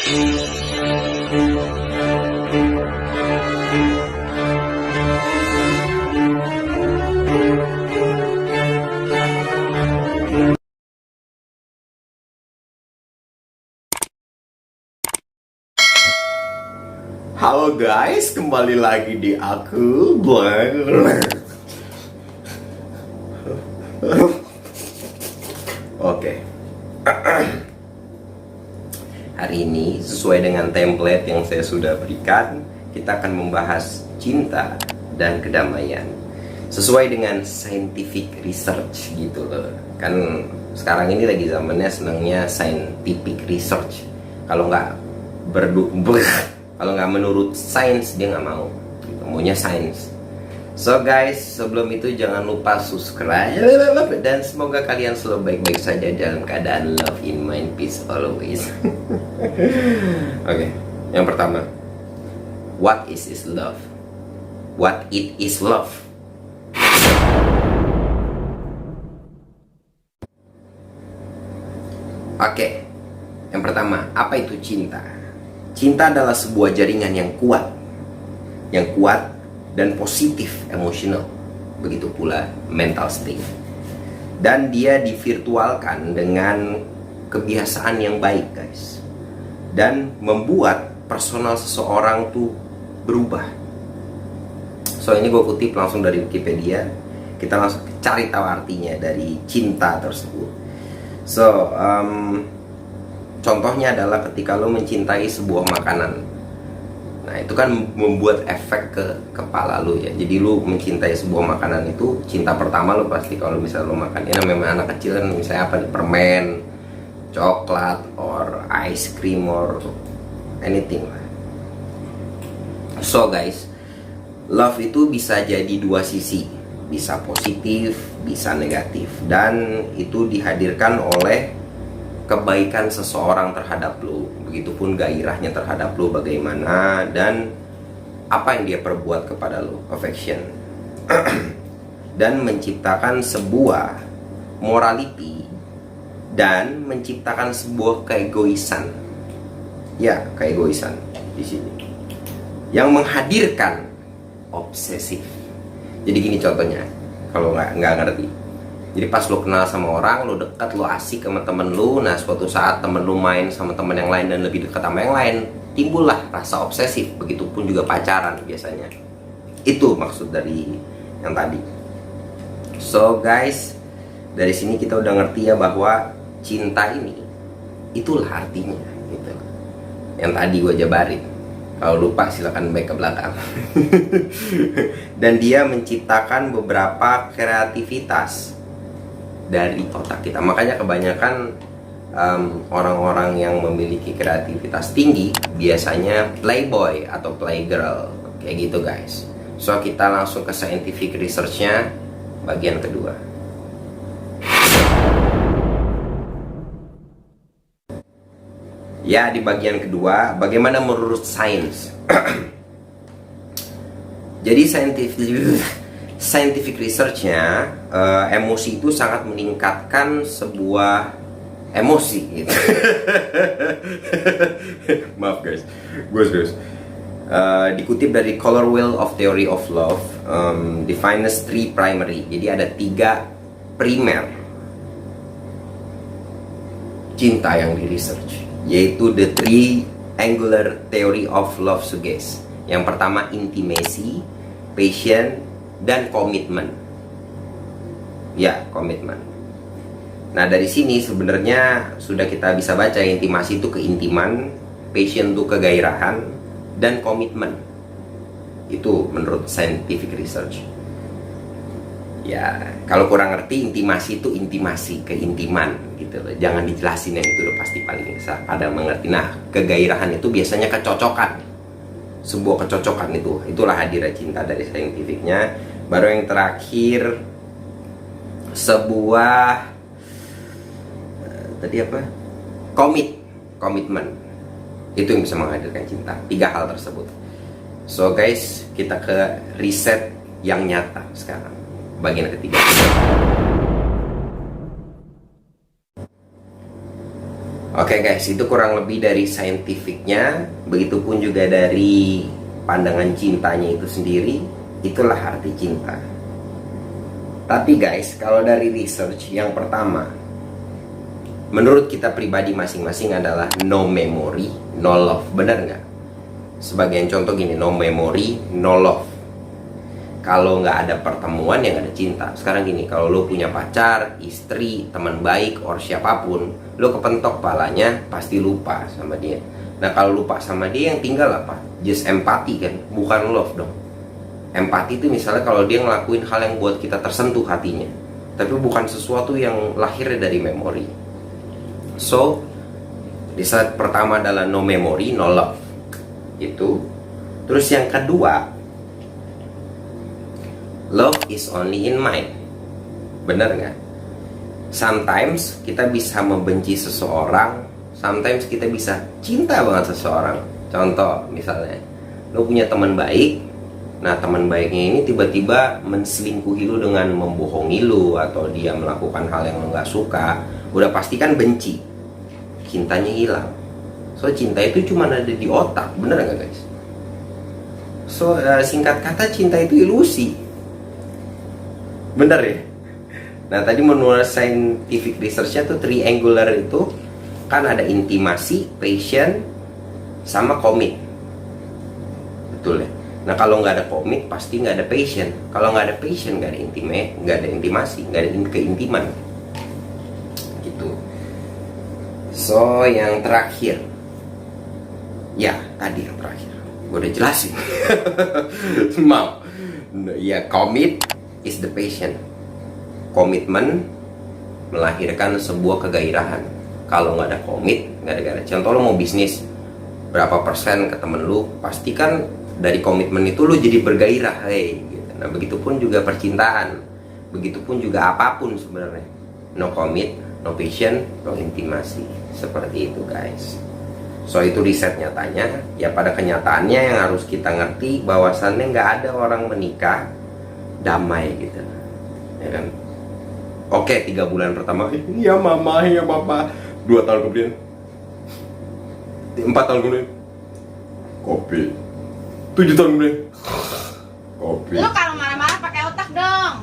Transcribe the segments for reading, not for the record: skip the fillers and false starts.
Halo guys, kembali lagi di aku Oke. Hari ini sesuai dengan template yang saya sudah berikan, kita akan membahas cinta dan kedamaian sesuai dengan scientific research gitu loh. Kan sekarang ini lagi zamannya senangnya scientific research. Kalau nggak kalau nggak menurut sains dia nggak mau gitu, maunya sains. So guys, sebelum itu jangan lupa subscribe dan semoga kalian selalu baik-baik saja dalam keadaan love in mind, peace always. Oke, yang pertama, what is love? What it is love? Oke, yang pertama, apa itu cinta? Cinta adalah sebuah jaringan yang kuat dan positif emosional. Begitu pula mental state. Dan dia divirtualkan dengan kebiasaan yang baik, guys. Dan membuat personal seseorang tuh berubah. So ini gue kutip langsung dari Wikipedia. Kita langsung cari tahu artinya dari cinta tersebut. So, contohnya adalah ketika lo mencintai sebuah makanan. Nah, itu kan membuat efek ke kepala lo ya. Jadi lo mencintai sebuah makanan itu, cinta pertama lo pasti kalau misalnya lo makan, ya memang anak kecil kan misalnya apa, permen, coklat, or ice cream, or anything lah. So guys, love itu bisa jadi dua sisi, bisa positif, bisa negatif, dan itu dihadirkan oleh kebaikan seseorang terhadap lo, begitupun gairahnya terhadap lo bagaimana, dan apa yang dia perbuat kepada lo, affection. Dan menciptakan sebuah morality dan menciptakan sebuah keegoisan. Ya, keegoisan di sini. Yang menghadirkan obsesif. Jadi gini contohnya, kalau nggak ngerti. Jadi pas lo kenal sama orang, lo dekat, lo asik sama temen lo. Nah suatu saat temen lo main sama temen yang lain dan lebih dekat sama yang lain, timbullah rasa obsesif. Begitupun juga pacaran biasanya. Itu maksud dari yang tadi. So guys, dari sini kita udah ngerti ya bahwa cinta ini, itulah artinya gitu. Yang tadi gue jabarin. Kalau lupa silakan back ke belakang. Dan dia menciptakan beberapa kreativitas dari otak kita. Makanya kebanyakan orang-orang yang memiliki kreativitas tinggi biasanya playboy atau playgirl kayak gitu guys. So kita langsung ke scientific researchnya bagian kedua. Ya, di bagian kedua, bagaimana menurut sains? Jadi scientific researchnya, emosi itu sangat meningkatkan sebuah emosi gitu. Maaf guys. Dikutip dari Color Wheel of Theory of Love, defines three primary. Jadi ada 3 primer cinta yang di research, yaitu the triangular theory of love suggest. Yang pertama intimacy, passion, dan komitmen. Ya, komitmen. Nah, dari sini sebenarnya sudah kita bisa baca intimasi itu keintiman, passion itu kegairahan, dan komitmen. Itu menurut scientific research. Ya, kalau kurang ngerti, intimasi itu intimasi, keintiman gitu loh. Jangan dijelasin yang itu udah pasti paling pada mengerti. Nah, kegairahan itu biasanya kecocokan. Sebuah kecocokan itulah hadirnya cinta dari scientificnya. Baru yang terakhir sebuah tadi apa? Komitmen. Itu yang bisa menghadirkan cinta. 3 hal tersebut. So guys, kita ke riset yang nyata sekarang. Bagian ketiga. Oke guys, itu kurang lebih dari scientificnya. Begitupun juga dari pandangan cintanya itu sendiri. Itulah arti cinta. Tapi guys, kalau dari research yang pertama, menurut kita pribadi masing-masing adalah no memory, no love. Benar nggak? Sebagian contoh gini, no memory, no love. Kalau nggak ada pertemuan ya nggak ada cinta. Sekarang gini, kalau lo punya pacar, istri, teman baik, or siapapun, lo kepentok palanya pasti lupa sama dia. Nah kalau lupa sama dia yang tinggal apa? Just empati kan, bukan love dong. Empati itu misalnya kalau dia ngelakuin hal yang buat kita tersentuh hatinya, tapi bukan sesuatu yang lahir dari memori. So, di saat pertama adalah no memory, no love. Itu. Terus yang kedua, love is only in mind. Bener nggak? Sometimes kita bisa membenci seseorang, sometimes kita bisa cinta banget seseorang. Contoh misalnya, lo punya teman baik. Nah teman baiknya ini tiba-tiba menselingkuhi lu dengan membohongi lu, atau dia melakukan hal yang lo gak suka. Udah pasti kan benci, cintanya hilang. So cinta itu cuma ada di otak, bener gak guys? So singkat kata cinta itu ilusi. Bener ya? Nah tadi menurut scientific researchnya tuh triangular itu kan ada intimasi, passion, sama komit. Betul ya? Nah kalau nggak ada komit pasti nggak ada passion. Kalau nggak ada passion nggak ada nggak ada intimasi, nggak ada keintiman. Gitu. So yang terakhir, ya tadi yang terakhir, gue udah jelasin. Mau, ya komit is the passion. Komitmen melahirkan sebuah kegairahan. Kalau nggak ada komit, nggak ada gairah. Contoh lo mau bisnis, berapa persen ke temen lu, pastikan dari komitmen itu lu jadi bergairah, gitu. Nah begitupun juga percintaan, begitupun juga apapun sebenarnya. No commit, no passion, no intimasi. Seperti itu guys. So itu riset nyatanya. Ya pada kenyataannya yang harus kita ngerti bahwasannya nggak ada orang menikah damai gitu, ya kan? Oke 3 bulan pertama, ya mama, ya papa. 2 tahun kemudian, 4 tahun kemudian, kopi. 7 tahun kemudian, kopi. Lu kalau marah-marah pakai otak dong.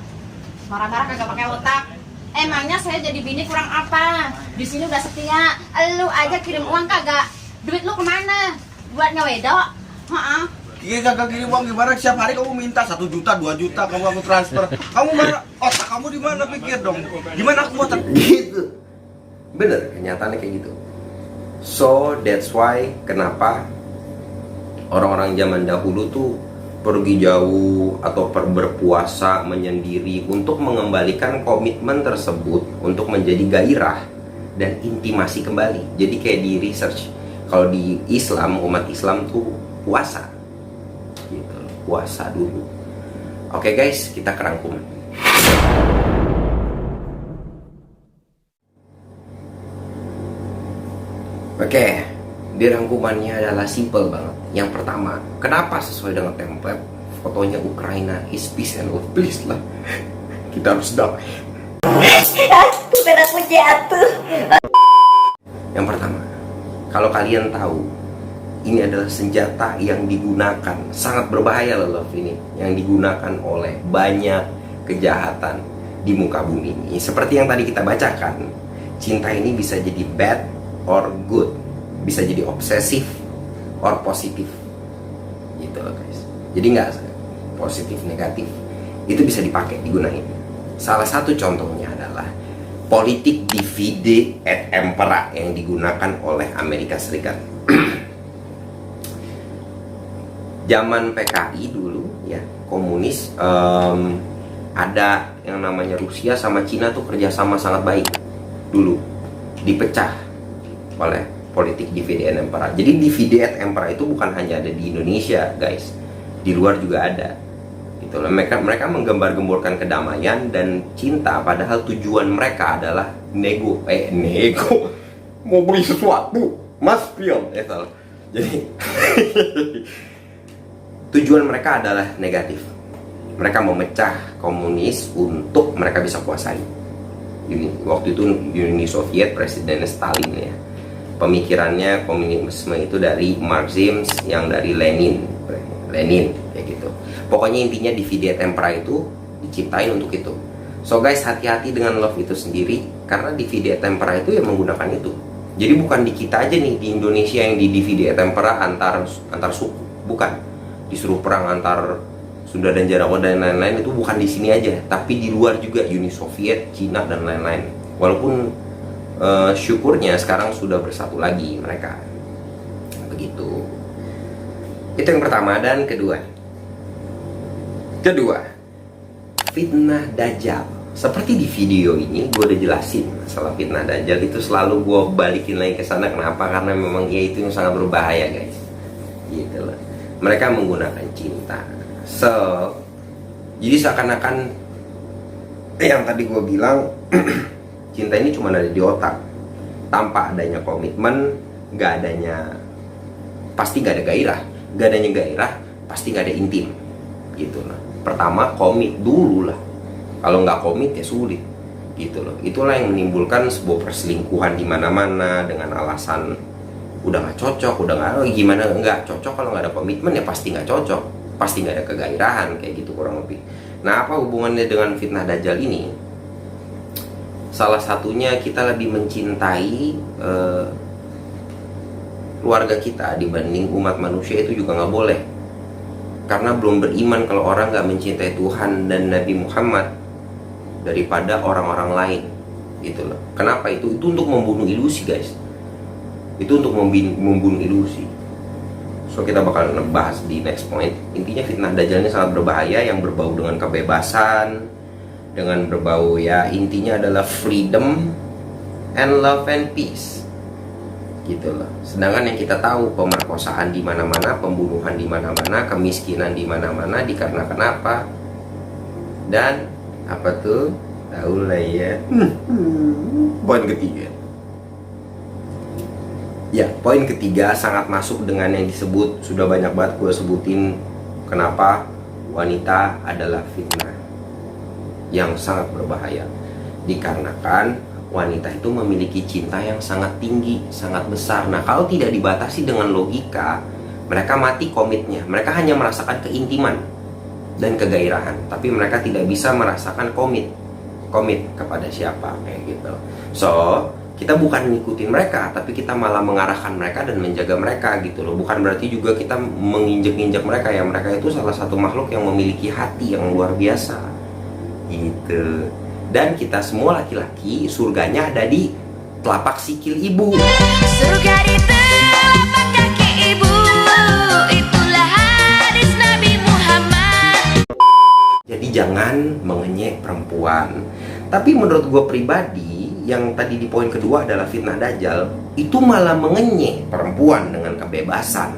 Marah-marah kagak pakai otak. Emangnya saya jadi bini kurang apa? Di sini udah setia. Lu aja kirim uang kagak. Duit lu kemana? Buat ngewedok? Heeh. Iya kagak kirim uang gimana? Setiap hari kamu minta 1 juta, 2 juta, kamu aku transfer. Kamu marah, otak kamu di mana, pikir dong. Gimana aku mau gitu. Bener, kenyataannya kayak gitu. So that's why kenapa orang-orang zaman dahulu tuh pergi jauh atau berpuasa menyendiri untuk mengembalikan komitmen tersebut untuk menjadi gairah dan intimasi kembali. Jadi kayak di research, kalau di Islam, umat Islam tuh puasa gitu, puasa dulu. Oke guys, kita kerangkum. Oke, di rangkumannya adalah simple banget. Yang pertama, kenapa sesuai dengan template fotonya Ukraina is peace and love? Please lah, kita harus damai. Aku jatuh. Yang pertama, kalau kalian tahu, ini adalah senjata yang digunakan, sangat berbahaya loh love ini, yang digunakan oleh banyak kejahatan di muka bumi ini. Seperti yang tadi kita bacakan, cinta ini bisa jadi bad or good, bisa jadi obsesif or positif, gitu loh guys. Jadi nggak positif negatif, itu bisa dipakai, digunain. Salah satu contohnya adalah politik divide et impera yang digunakan oleh Amerika Serikat. Zaman PKI dulu ya, komunis, ada yang namanya Rusia sama Cina tuh kerjasama sangat baik dulu, dipecah oleh politik divide et impera. Jadi divide et impera itu bukan hanya ada di Indonesia guys, di luar juga ada gitu loh. Mereka menggembar-gemborkan kedamaian dan cinta, padahal tujuan mereka adalah nego mau beli sesuatu, mas pion, salah. Jadi tujuan mereka adalah negatif. Mereka memecah komunis untuk mereka bisa kuasai. Ini waktu itu Uni Soviet, Presiden Stalin ya. pemikirannya komunisme itu dari Marxisme, yang dari Lenin kayak gitu. Pokoknya intinya divide et impera itu diciptain untuk itu. So guys, hati-hati dengan love itu sendiri, karena divide et impera itu yang menggunakan itu. Jadi bukan di kita aja nih di Indonesia yang di divide et impera antar suku, bukan. Disuruh perang antar Sunda dan Jawa dan lain-lain, itu bukan di sini aja, tapi di luar juga, Uni Soviet, Cina dan lain-lain. Walaupun syukurnya sekarang sudah bersatu lagi mereka. Begitu. Itu yang pertama. Dan kedua, fitnah Dajjal. Seperti di video ini gue udah jelasin masalah fitnah Dajjal itu, selalu gue balikin lagi ke sana. Kenapa? Karena memang ya itu yang sangat berbahaya guys. Gitu loh. Mereka menggunakan cinta. Jadi seakan-akan yang tadi gue bilang cinta ini cuma ada di otak, tanpa adanya komitmen, pasti gak ada gairah, pasti gak ada intim, gitu loh. Pertama komit dulu lah, kalau nggak komit ya sulit, gitu loh. Itulah yang menimbulkan sebuah perselingkuhan di mana-mana dengan alasan udah nggak cocok, gimana nggak cocok, kalau nggak ada komitmen ya pasti nggak cocok, pasti nggak ada kegairahan, kayak gitu kurang lebih. Nah, apa hubungannya dengan fitnah Dajjal ini? Salah satunya kita lebih mencintai keluarga kita dibanding umat manusia, itu juga nggak boleh. Karena belum beriman kalau orang nggak mencintai Tuhan dan Nabi Muhammad daripada orang-orang lain, gitu loh. Kenapa itu? Itu untuk membunuh ilusi guys. Itu untuk membunuh ilusi. So kita bakal ngebahas di next point. Intinya fitnah Dajjal ini sangat berbahaya, yang berbau dengan kebebasan, dengan berbau ya intinya adalah freedom and love and peace, gitu loh. Sedangkan yang kita tahu pemerkosaan di mana-mana, pembunuhan di mana-mana, kemiskinan di mana-mana, dikarenakan apa? Dan apa tuh? Tahu lah ya. Poin ketiga. Ya, poin ketiga sangat masuk dengan yang disebut, sudah banyak banget gue sebutin, kenapa wanita adalah fitnah yang sangat berbahaya. Dikarenakan wanita itu memiliki cinta yang sangat tinggi, sangat besar. Nah, kalau tidak dibatasi dengan logika, mereka mati komitnya. Mereka hanya merasakan keintiman dan kegairahan, tapi mereka tidak bisa merasakan komit kepada siapa, kayak gitu. So kita bukan ngikutin mereka, tapi kita malah mengarahkan mereka dan menjaga mereka, gitu loh. Bukan berarti juga kita menginjak-injak mereka ya. Mereka itu salah satu makhluk yang memiliki hati yang luar biasa, gitu. Dan kita semua laki-laki, surganya ada di telapak sikil ibu. Surga di telapak kaki ibu, itulah hadis Nabi Muhammad. Jadi jangan mengenyek perempuan. Tapi menurut gue pribadi, yang tadi di poin kedua adalah fitnah Dajjal, itu malah mengenyek perempuan dengan kebebasan.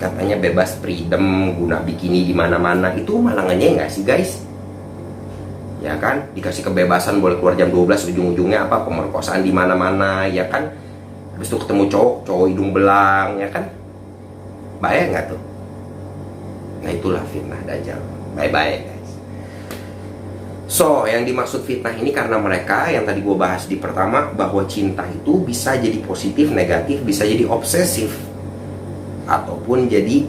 Katanya bebas freedom, guna bikini di mana-mana, itu malah ngenyek nggak sih guys? Ya kan, dikasih kebebasan boleh keluar jam 12, ujung-ujungnya apa? Pemerkosaan di mana-mana, ya kan? Habis itu ketemu cowok hidung belang, ya kan? Bahaya nggak tuh? Nah, itulah fitnah Dajjal. Bye-bye guys. So, yang dimaksud fitnah ini karena mereka yang tadi gue bahas di pertama, bahwa cinta itu bisa jadi positif, negatif, bisa jadi obsesif, ataupun jadi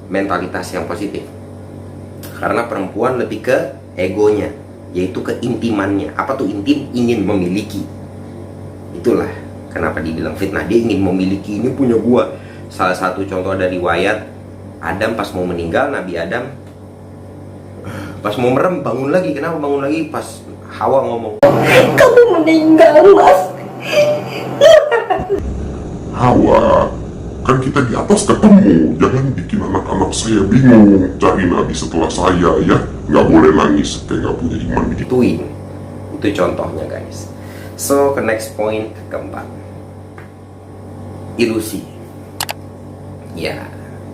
mentalitas yang positif. Karena perempuan lebih ke egonya, yaitu keintimannya. Apa tuh intim? Ingin memiliki. Itulah kenapa dibilang fitnah. Dia ingin memiliki, ini punya gua. Salah satu contoh dari riwayat, Adam pas mau meninggal, Nabi Adam pas mau merem bangun lagi. Kenapa bangun lagi? Pas Hawa ngomong, kamu meninggal, Mas. Hawa, kan kita di atas ketemu. Jangan bikin anak-anak saya bingung cari nabi setelah saya ya. Nggak boleh nangis kayak nggak punya iman gitu. gituin. Itu contohnya guys. So ke next point, keempat, ilusi. Ya,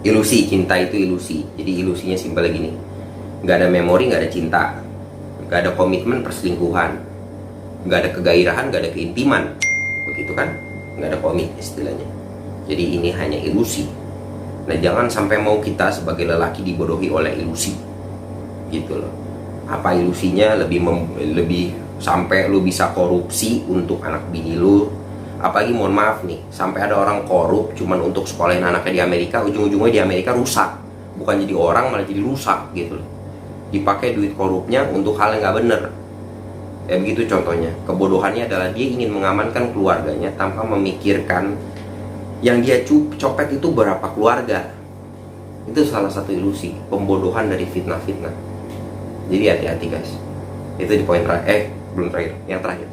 ilusi. Cinta itu ilusi. Jadi ilusinya simpel gini, nggak ada memori, nggak ada cinta, nggak ada komitmen, perselingkuhan, nggak ada kegairahan, nggak ada keintiman, begitu kan? Nggak ada komit istilahnya. Jadi ini hanya ilusi. Nah, jangan sampai mau kita sebagai lelaki dibodohi oleh ilusi, gitu loh. Apa ilusinya? Lebih sampai lu bisa korupsi untuk anak bini lu, apalagi mohon maaf nih, sampai ada orang korup cuman untuk sekolahin anaknya di Amerika, ujung-ujungnya di Amerika rusak, bukan jadi orang malah jadi rusak gitu loh. Dipakai duit korupnya untuk hal yang nggak bener. Ya begitu contohnya. Kebodohannya adalah dia ingin mengamankan keluarganya tanpa memikirkan yang dia copet itu berapa keluarga. Itu salah satu ilusi, pembodohan dari fitnah-fitnah. Jadi hati-hati guys. Itu di poin terakhir, belum terakhir, yang terakhir.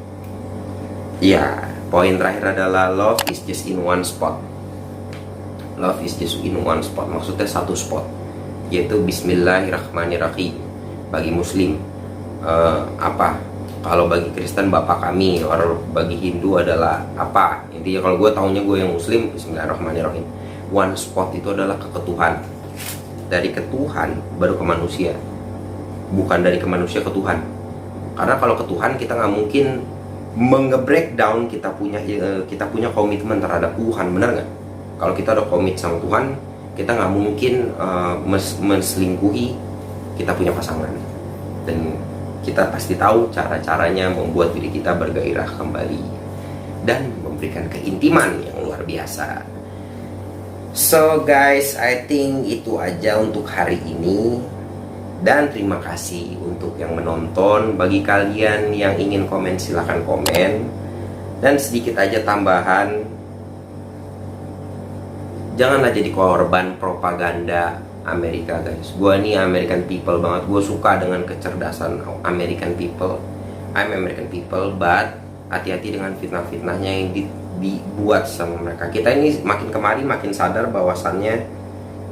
Iya, poin terakhir adalah love is just in one spot. Love is just in one spot, maksudnya satu spot, yaitu Bismillahirrahmanirrahim bagi Muslim. Kalau bagi Kristen Bapak kami, atau bagi Hindu adalah apa? Intinya kalau gue taunya gue yang Muslim, Bismillahirrahmanirrahim. One spot itu adalah ke Tuhan. Dari ke Tuhan baru ke manusia, bukan dari ke manusia ke Tuhan. Karena kalau ke Tuhan kita nggak mungkin menge-breakdown kita punya komitmen terhadap Tuhan, benar nggak? Kalau kita udah komit sama Tuhan, kita nggak mungkin menselingkuhi kita punya pasangan, dan kita pasti tahu cara-caranya membuat diri kita bergairah kembali dan memberikan keintiman yang luar biasa. So guys, I think itu aja untuk hari ini. Dan terima kasih untuk yang menonton. Bagi kalian yang ingin komen silahkan komen. Dan sedikit aja tambahan, janganlah jadi korban propaganda Amerika guys. Gue nih American people banget. Gue suka dengan kecerdasan American people. I'm American people, but hati-hati dengan fitnah-fitnahnya yang dibuat sama mereka. Kita ini makin kemari makin sadar bahwasannya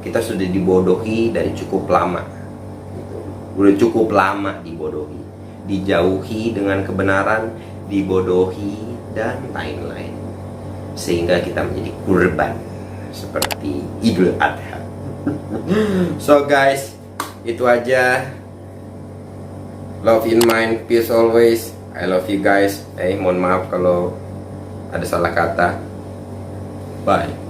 kita sudah dibodohi dari cukup lama. Udah cukup lama dibodohi, dijauhi dengan kebenaran, dibodohi dan lain-lain, sehingga kita menjadi korban seperti Idul Adha. So guys, itu aja. Love in mind, peace always. I love you guys. Mohon maaf kalau ada salah kata. Bye.